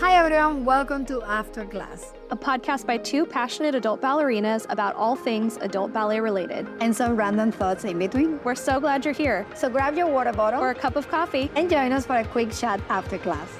Hi everyone, welcome to After Class. A podcast by two passionate adult ballerinas about all things adult ballet related. And some random thoughts in between. We're so glad you're here. So grab your water bottle or a cup of coffee and join us for a quick chat after class.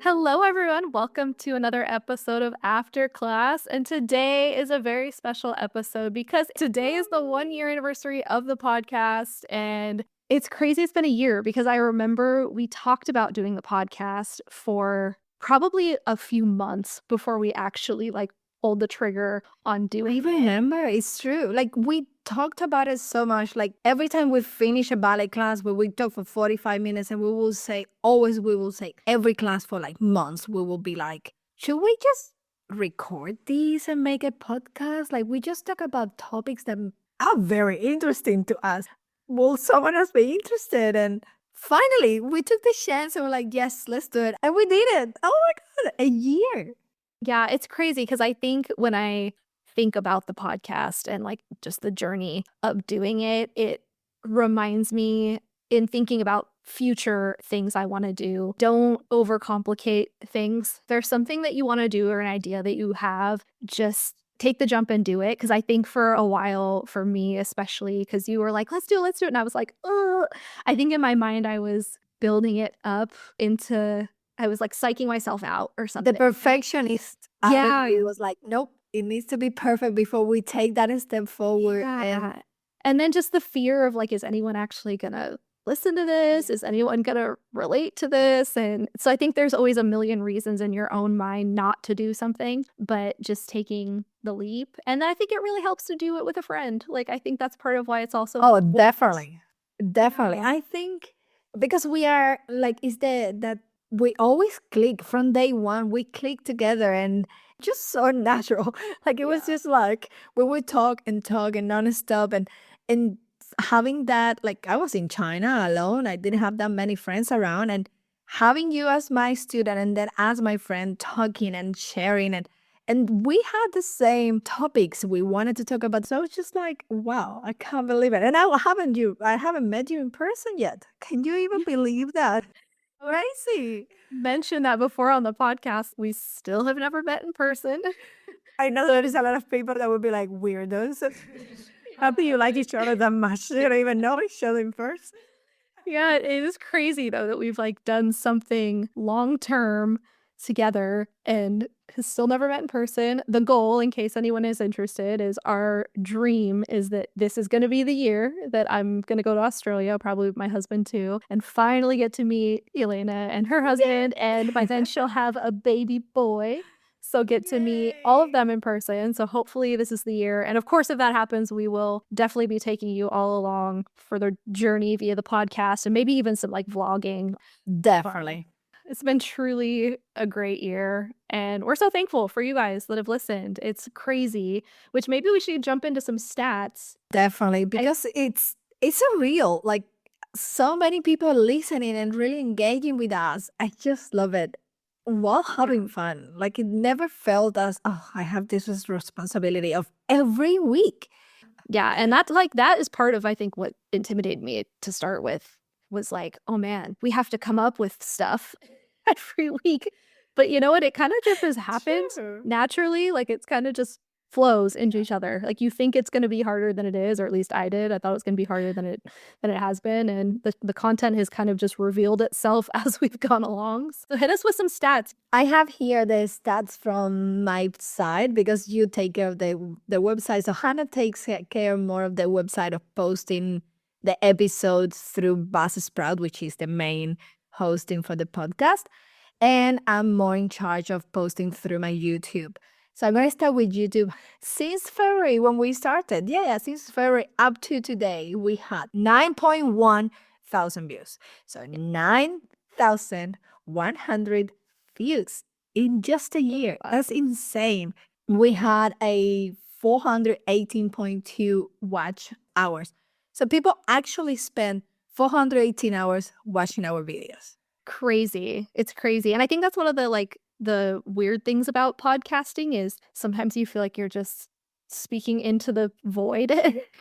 Hello everyone, welcome to another episode of After Class. And today is a very special episode because today is the 1-year anniversary of the podcast. And it's crazy it's been a year because I remember we talked about doing the podcast for probably a few months before we actually pulled the trigger on doing it. I remember, it's true. We talked about it so much. Every time we finish a ballet class where we talk for 45 minutes and we will say, every class for months, we will be like, should we just record these and make a podcast? We just talk about topics that are very interesting to us. Will someone else be interested? And finally, we took the chance and we're like, yes, let's do it. And we did it. Oh my God, a year. Yeah, it's crazy because I think when I think about the podcast and just the journey of doing it, it reminds me in thinking about future things I want to do. Don't overcomplicate things. If there's something that you want to do or an idea that you have, just take the jump and do it. Because I think for a while, for me especially, because you were like, let's do it. And I was like, oh, I think in my mind I was building it up into, I was psyching myself out or something. The perfectionist. Yeah. It was like, nope, it needs to be perfect before we take that step forward. Yeah. And then just the fear of is anyone actually going to listen to this? Is anyone going to relate to this? And so I think there's always a million reasons in your own mind not to do something, but just taking the leap. And I think it really helps to do it with a friend. I think that's part of why it's also. Oh, definitely. Definitely. I think because we are that we always click from day one. We click together and just so natural. It was just we would talk and nonstop and having that, I was in China alone. I didn't have that many friends around, and having you as my student and then as my friend talking and sharing and we had the same topics we wanted to talk about. So it's just wow, I can't believe it. And I haven't met you in person yet. Can you even believe that? Crazy. Mentioned that before on the podcast. We still have never met in person. I know there is a lot of people that would be like weirdos. How do you like each other that much? You don't even know each other in person. Yeah, it is crazy though that we've done something long term together and has still never met in person. The goal, in case anyone is interested, is our dream is that this is going to be the year that I'm going to go to Australia, probably with my husband too, and finally get to meet Elena and her husband. And by then she'll have a baby boy. So get to meet all of them in person. So hopefully this is the year. And of course, if that happens, we will definitely be taking you all along for the journey via the podcast and maybe even some vlogging. Definitely. It's been truly a great year. And we're so thankful for you guys that have listened. It's crazy, which maybe we should jump into some stats. Definitely, because it's a real, so many people listening and really engaging with us. I just love it. While having fun. It never felt as, oh, I have this responsibility of every week. Yeah, and that that is part of, I think, what intimidated me to start with was oh man, we have to come up with stuff every week. But you know what? It kind of just has happened naturally. It's kind of just flows into each other. You think it's going to be harder than it is, or at least I did. I thought it was going to be harder than it has been, and the content has kind of just revealed itself as we've gone along. So hit us with some stats. I have here the stats from my side because you take care of the website. So Hannah takes care more of the website of posting the episodes through Buzzsprout, which is the main hosting for the podcast, and I'm more in charge of posting through my YouTube. So I'm going to start with YouTube. Since February, when we started, since February up to today, we had 9.1 thousand views. So 9,100 views in just a year. That's insane. We had a 418.2 watch hours. So people actually spend 418 hours watching our videos. Crazy. It's crazy. And I think that's one of the weird things about podcasting is sometimes you feel like you're just speaking into the void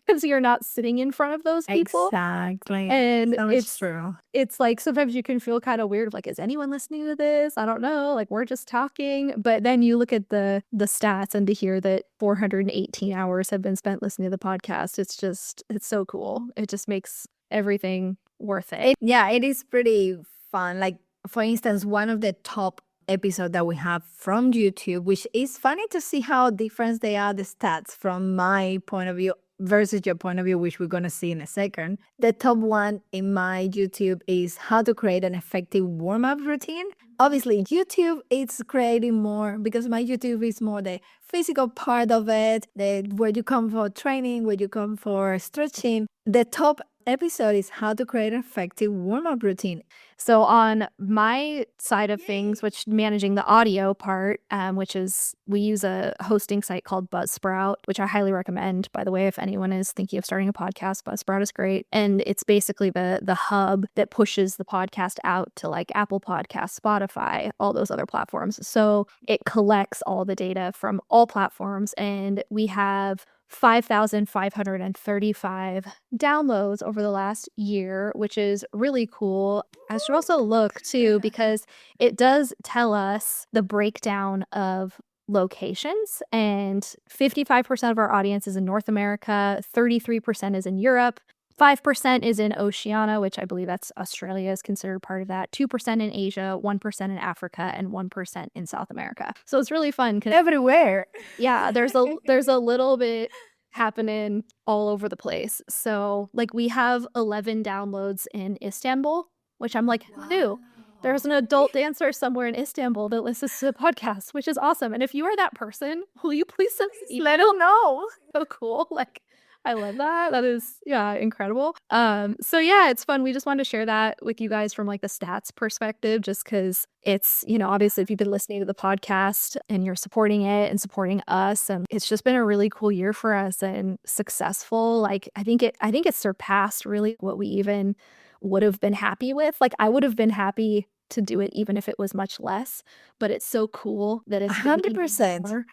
because you're not sitting in front of those people. Exactly. And So much true. it's like sometimes you can feel kind of weird, like, is anyone listening to this? I don't know. Like, we're just talking. But then you look at the stats and to hear that 418 hours have been spent listening to the podcast, it's so cool. It just makes everything worth it. Yeah, it is pretty fun. Like, for instance, one of the top episodes that we have from YouTube, which is funny to see how different they are, the stats from my point of view versus your point of view, which we're going to see in a second. The top one in my YouTube is how to create an effective warm-up routine. Obviously, YouTube is creating more because my YouTube is more the physical part of it, where you come for training, where you come for stretching. The top episode is how to create an effective warm-up routine. So on my side of things, which managing the audio part, which is we use a hosting site called Buzzsprout, which I highly recommend, by the way, if anyone is thinking of starting a podcast. Buzzsprout is great. And it's basically the hub that pushes the podcast out to like Apple Podcasts, Spotify, all those other platforms. So it collects all the data from all platforms, and we have 5,535 downloads over the last year, which is really cool. I should also look too, because it does tell us the breakdown of locations, and 55% of our audience is in North America, 33% is in Europe, 5% is in Oceania, which I believe that's Australia is considered part of that, 2% in Asia, 1% in Africa, and 1% in South America. So it's really fun because Everywhere. yeah, there's a little bit happening all over the place. So like we have 11 downloads in Istanbul, which I'm like, who knew? There's an adult dancer somewhere in Istanbul that listens to the podcast, which is awesome. And if you are that person, will you please send me Let us know. so cool? Like, I love that. That is, yeah, incredible. So yeah, it's fun. We just wanted to share that with you guys from like the stats perspective, just because it's, you know, obviously if you've been listening to the podcast and you're supporting it and supporting us, and it's just been a really cool year for us and successful. Like, I think it surpassed really what we even would have been happy with. Like, I would have been happy to do it even if it was much less, but it's so cool that it's 100%.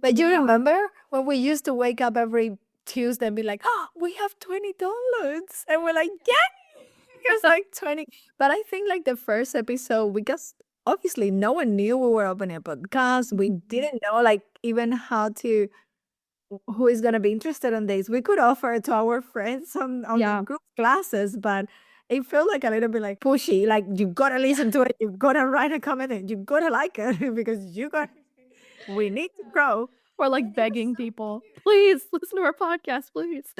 But you remember when we used to wake up every Tuesday and be like, oh, we have 20 downloads. And we're like, yeah, it was like 20. But I think like the first episode, because obviously no one knew we were opening a podcast. We didn't know like even who is going to be interested in this. We could offer it to our friends on Yeah. the group classes, but it felt like a little bit like pushy. Like you got to listen to it. You got to write a comment and you got to like it because we need to grow. Or like begging people, please listen to our podcast, please.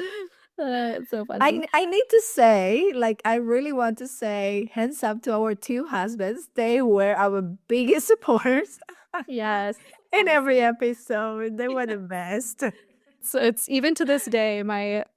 It's so funny. I need to say, like, I really want to say, hands up to our two husbands. They were our biggest supporters Yes. in every episode. They were the best. So it's even to this day,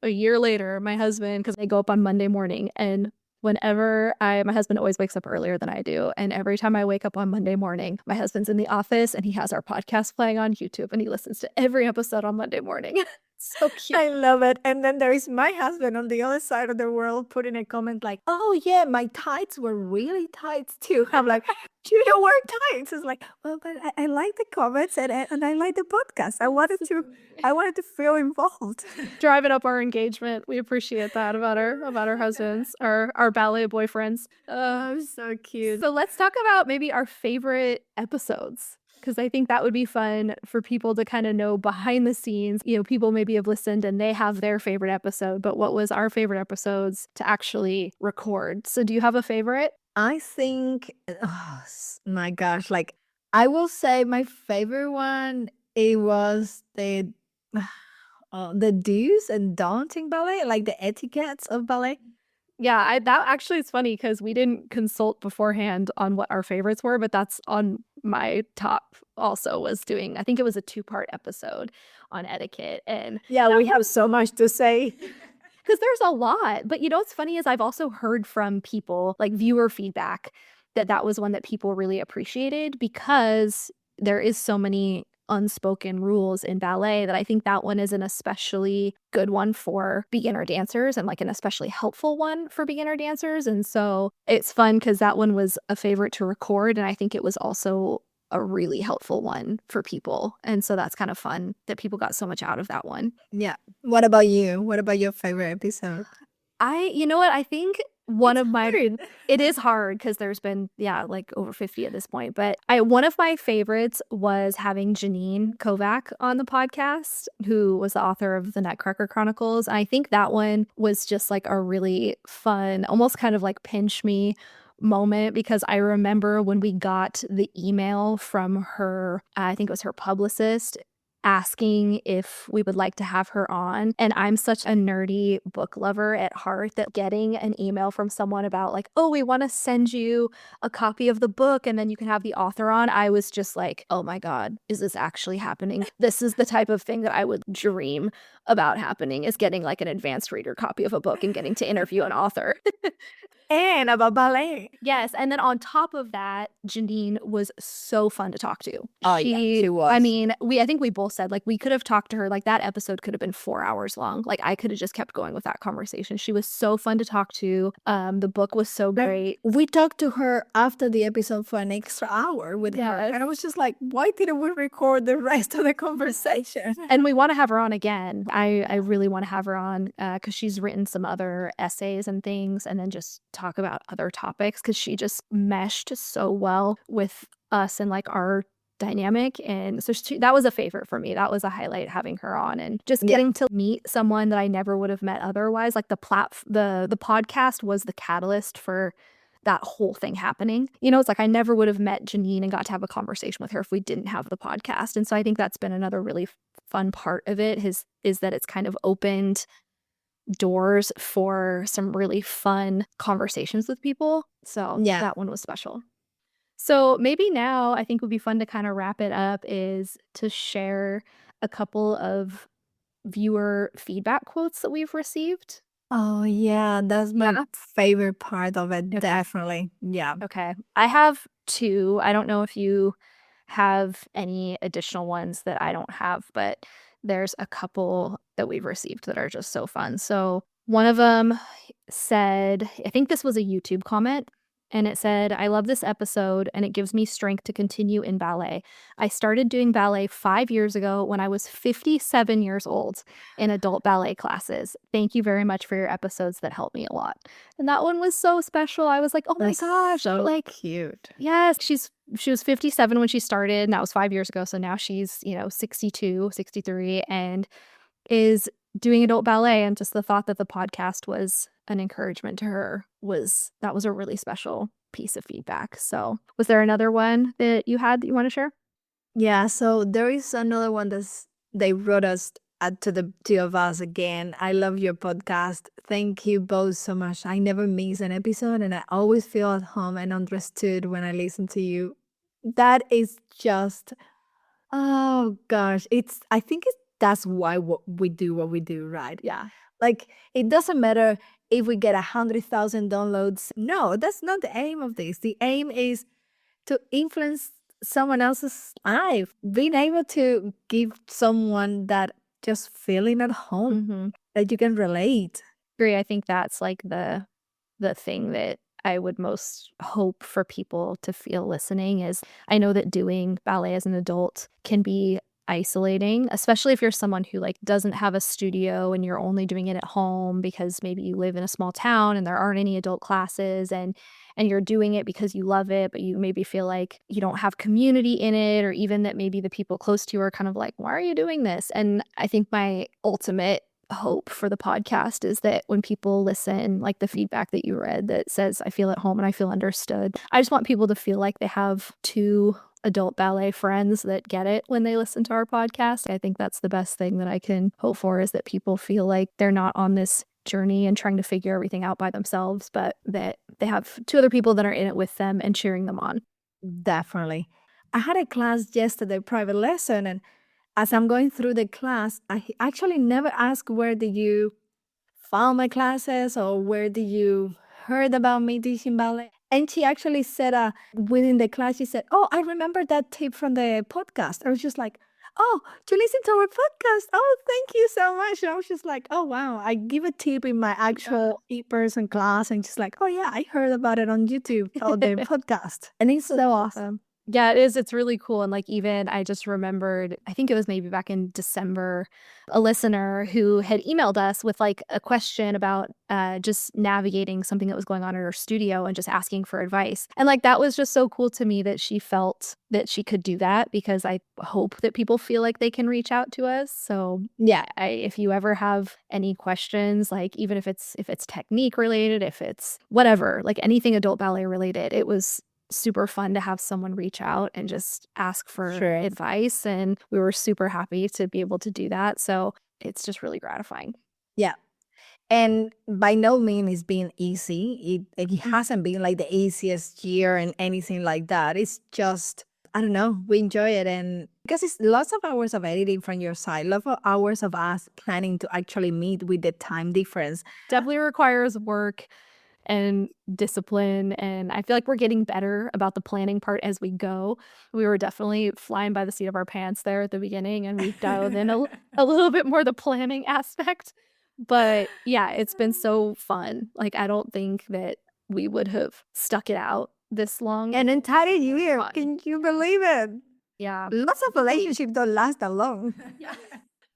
a year later, my husband, because I go up on Monday morning, and whenever my husband always wakes up earlier than I do. And every time I wake up on Monday morning, my husband's in the office and he has our podcast playing on YouTube and he listens to every episode on Monday morning. So cute. I love it. And then there is my husband on the other side of the world putting a comment like, oh, yeah, my tights were really tight too. I'm like, you don't wear tights. It's like, well, but I like the comments and I like the podcast. I wanted to feel involved. Driving up our engagement. We appreciate that about our husbands, our ballet boyfriends. Oh, so cute. So let's talk about maybe our favorite episodes, because I think that would be fun for people to kind of know behind the scenes. You know, people maybe have listened and they have their favorite episode, but what was our favorite episodes to actually record? So do you have a favorite? I think, oh my gosh, like I will say my favorite one, it was the do's and don'ts in ballet, like the etiquettes of ballet. Yeah, that actually is funny because we didn't consult beforehand on what our favorites were, but that's on my top also, was doing, I think it was a 2-part episode on etiquette. And yeah, we have so much to say. Because there's a lot. But you know what's funny is I've also heard from people, like viewer feedback, that was one that people really appreciated, because there is so many unspoken rules in ballet that I think that one is an especially good one for beginner dancers, and like an especially helpful one for beginner dancers. And so it's fun because that one was a favorite to record, and I think it was also a really helpful one for people. And so that's kind of fun that people got so much out of that one. Yeah. What about you? What about your favorite episode? You know what? I think one It's of my hard. it is hard because there's been like over 50 at this point, but one of my favorites was having Janine Kovac on the podcast, who was the author of the Nutcracker Chronicles. I think that one was just like a really fun, almost kind of like pinch me moment, because I remember when we got the email from her, I think it was her publicist, asking if we would like to have her on. And I'm such a nerdy book lover at heart that getting an email from someone about like, oh, we want to send you a copy of the book and then you can have the author on, I was just like, oh my God, is this actually happening? This is the type of thing that I would dream about happening, is getting like an advanced reader copy of a book and getting to interview an author. And about ballet. Yes, and then on top of that, Janine was so fun to talk to. Oh, yeah, she was. I mean, I think we both said, like, we could have talked to her, like, that episode could have been 4 hours long. Like, I could have just kept going with that conversation. She was so fun to talk to. The book was so great. We talked to her after the episode for an extra hour with her. Yes. And I was just like, why didn't we record the rest of the conversation? And we want to have her on again. I really want to have her on because she's written some other essays and things, and then just talk about other topics, because she just meshed so well with us and like our dynamic. And so that was a favorite for me. That was a highlight, having her on, and just getting to meet someone that I never would have met otherwise. Like the podcast was the catalyst for that whole thing happening. You know, it's like I never would have met Janine and got to have a conversation with her if we didn't have the podcast. And so I think that's been another really fun part of it, is that it's kind of opened doors for some really fun conversations with people. So Yeah. that one was special. So maybe now I think would be fun to kind of wrap it up, is to share a couple of viewer feedback quotes that we've received. Oh, yeah, that's my favorite part of it, Okay. definitely. Yeah. Okay. I have 2. I don't know if you have any additional ones that I don't have, but there's a couple that we've received that are just so fun. So one of them said, I think this was a YouTube comment, and it said, I love this episode and it gives me strength to continue in ballet. I started doing ballet 5 years ago when I was 57 years old in adult ballet classes. Thank you very much for your episodes that helped me a lot. And that one was so special. I was like, oh my gosh, so like, cute. yes, she was 57 when she started, and that was 5 years ago. So now she's, 62, 63, and is doing adult ballet. And just the thought that the podcast was an encouragement to her was a really special piece of feedback. So was there another one that you had that you want to share? Yeah, so there is another one they wrote us to the two of us again. I love your podcast. Thank you both so much. I never miss an episode, and I always feel at home and understood when I listen to you. That is just, oh gosh, I think that's why we do what we do, right? Yeah. Like, it doesn't matter if we get 100,000 downloads. No, that's not the aim of this. The aim is to influence someone else's life, being able to give someone that just feeling at home that you can relate. Agree. I think that's like the thing that I would most hope for people to feel listening is, I know that doing ballet as an adult can be isolating, especially if you're someone who like doesn't have a studio and you're only doing it at home because maybe you live in a small town and there aren't any adult classes, and you're doing it because you love it, but you maybe feel like you don't have community in it, or even that maybe the people close to you are kind of like, why are you doing this? And I think my ultimate hope for the podcast is that when people listen, like the feedback that you read that says, I feel at home and I feel understood, I just want people to feel like they have 2 adult ballet friends that get it when they listen to our podcast. I think that's the best thing that I can hope for, is that people feel like they're not on this journey and trying to figure everything out by themselves, but that they have 2 other people that are in it with them and cheering them on. Definitely. I had a class yesterday, private lesson, and as I'm going through the class, I actually never ask, where did you found my classes, or where did you heard about me teaching ballet? And she actually said, within the class, she said, oh, I remember that tip from the podcast. I was just like, oh, you listen to our podcast? Oh, thank you so much. And I was just like, oh, wow. I give a tip in my actual in-person class, and just like, oh, yeah, I heard about it on YouTube or the podcast. And it's so awesome. Yeah, it is. It's really cool. And like, even I just remembered, I think it was maybe back in December, a listener who had emailed us with like a question about just navigating something that was going on in her studio and just asking for advice. And like, that was just so cool to me that she felt that she could do that, because I hope that people feel like they can reach out to us. So yeah, if you ever have any questions, like even if it's technique related, if it's whatever, like anything adult ballet related, it was super fun to have someone reach out and just ask for advice. And we were super happy to be able to do that. So it's just really gratifying. Yeah. And by no means it's been easy. It hasn't been like the easiest year and anything like that. It's just, I don't know, we enjoy it. And because it's lots of hours of editing from your side, lots of hours of us planning to actually meet with the time difference. Definitely requires work and discipline. And I feel like we're getting better about the planning part as we go. We were definitely flying by the seat of our pants there at the beginning, and we've dialed in a little bit more the planning aspect. But yeah, it's been so fun. Like, I don't think that we would have stuck it out this long. An entire year. Fun. Can you believe it? Yeah. Lots of relationships don't last that long.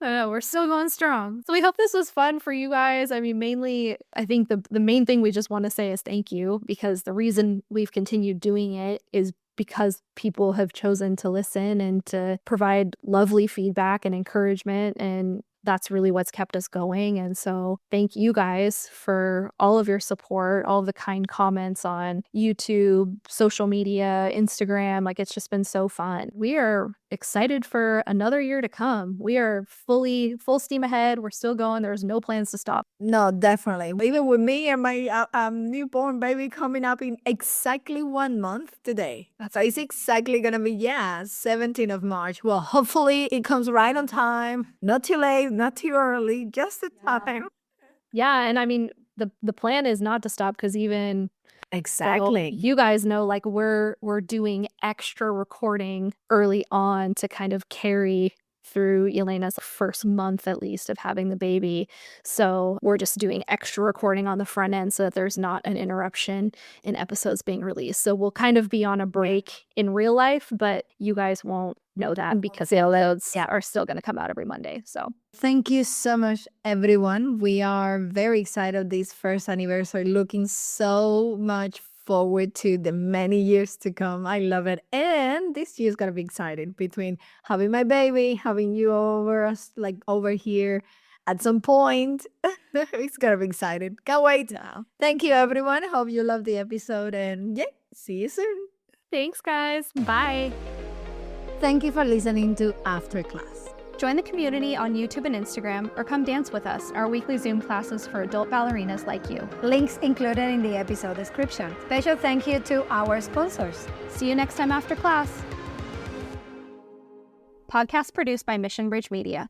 I know, we're still going strong. So we hope this was fun for you guys. I mean, mainly, I think the main thing we just want to say is thank you, because the reason we've continued doing it is because people have chosen to listen and to provide lovely feedback and encouragement, and that's really what's kept us going. And so thank you guys for all of your support, all of the kind comments on YouTube, social media, Instagram. Like, it's just been so fun. We are excited for another year to come. We are full steam ahead. We're still going. There's no plans to stop. No, definitely. Even with me and my newborn baby coming up in exactly 1 month today. So it's exactly going to be, 17th of March. Well, hopefully it comes right on time. Not too late, not too early, just the time. Yeah, and I mean, the plan is not to stop, because even Exactly. you guys know, like, we're doing extra recording early on to kind of carry through Elena's first month at least of having the baby. So we're just doing extra recording on the front end so that there's not an interruption in episodes being released. So we'll kind of be on a break in real life, but you guys won't know that, because the uploads are still going to come out every Monday. So thank you so much, everyone. We are very excited this first anniversary, looking so much forward to the many years to come. I love it. And this year's gonna be exciting, between having my baby, having you over us, like over here at some point. It's gonna be exciting. Can't wait. Thank you, everyone. Hope you love the episode, and see you soon. thanks, guys. Bye. Thank you for listening to After Class. Join the community on YouTube and Instagram, or come dance with us, our weekly Zoom classes for adult ballerinas like you. Links included in the episode description. Special thank you to our sponsors. See you next time after class. Podcast produced by Mission Bridge Media.